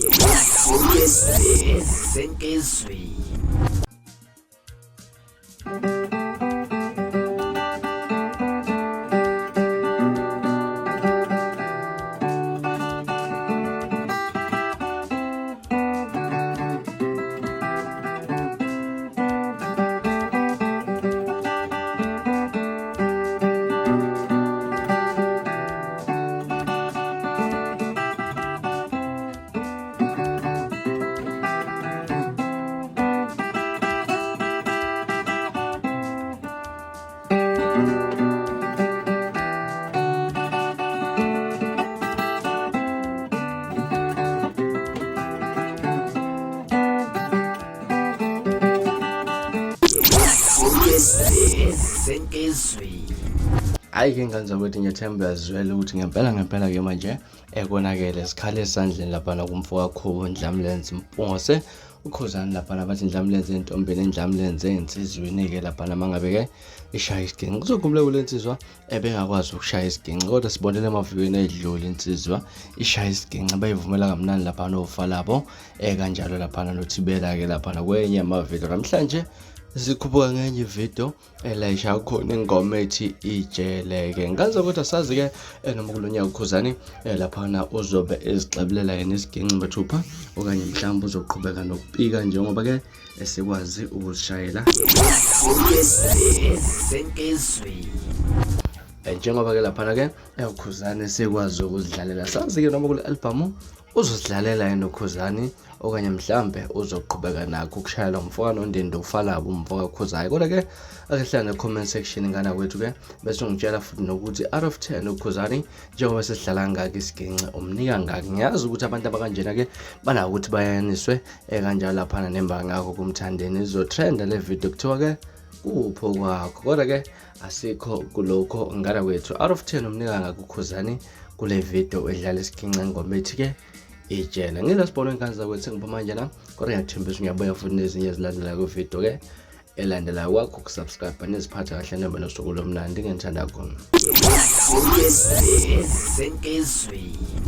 Senkezweni. Senkezweni. Hayi ke ngani zakwethu ngiyathemba yazwela ukuthi ngempela ke manje ekonakele sikhale esandleni lapha nakumfoka kho Ndlamlenze Mpungose ukhozana lapha nabathi Ndlamlenze entombeni Ndlamlenze ensizweni ke lapha namangabe ke ishaya isiginci kuzokhumule kulensizwa ebengakwazi ukushaya isiginci kodwa sibonele emavikweni edlule insizwa ishaya isiginci bayivumela kamnandi lapha nofa labo kanjalo lapha nothibela ke lapha kwenye amavideo namhlanje sikhuphuka ngenye video elayisha khona ingoma ethi ijeleke ngazi ukuthi asazi ke noma kulonyaka ukhuzani lapha na uzobe ezixabulela yena isiginci mathupha okanye mhlawumbe uzoqhubeka nokupika njengoba ke esikwazi ukuzishayela Senkezweni. njengoba ke lapha ke ukhuzani sekwazi ukuzidlalela sazi ke noma kule album uzozidlalela yena ukhuzani okanye mhlambe uzoqhubeka nakho ukushayela umfana ondendo ufalabo umfoka ukhuzayo kodwa ke akehlala ne comment section ngana kwethu ke bese ungitshela futhi nokuthi out of 10 ukhuzani njengoba sesidlala ngaka isiginci umnika ngaka ngiyazi ukuthi abantu abakanjena ke bana ukuthi bayaniswe kanjalo lapha nemba ngakho kumthandeni izo trend le video kuthiwa ke kupho kwakho kodwa ke asikho kulokho ngana kwethu out of 10 umnika ngaka ukhuzani kule video edlala isiginci ngoma ethi ke ijela ngilasibona inkanza kwethu sengiphuma manje la kodwa ngiyathembisa ngiyabuya futhi nezinye ezilandela ku video ke elandela kwakho ukusubscribe neziphatha kahle noma nosuku lomnandi ngithanda khona Senkezweni.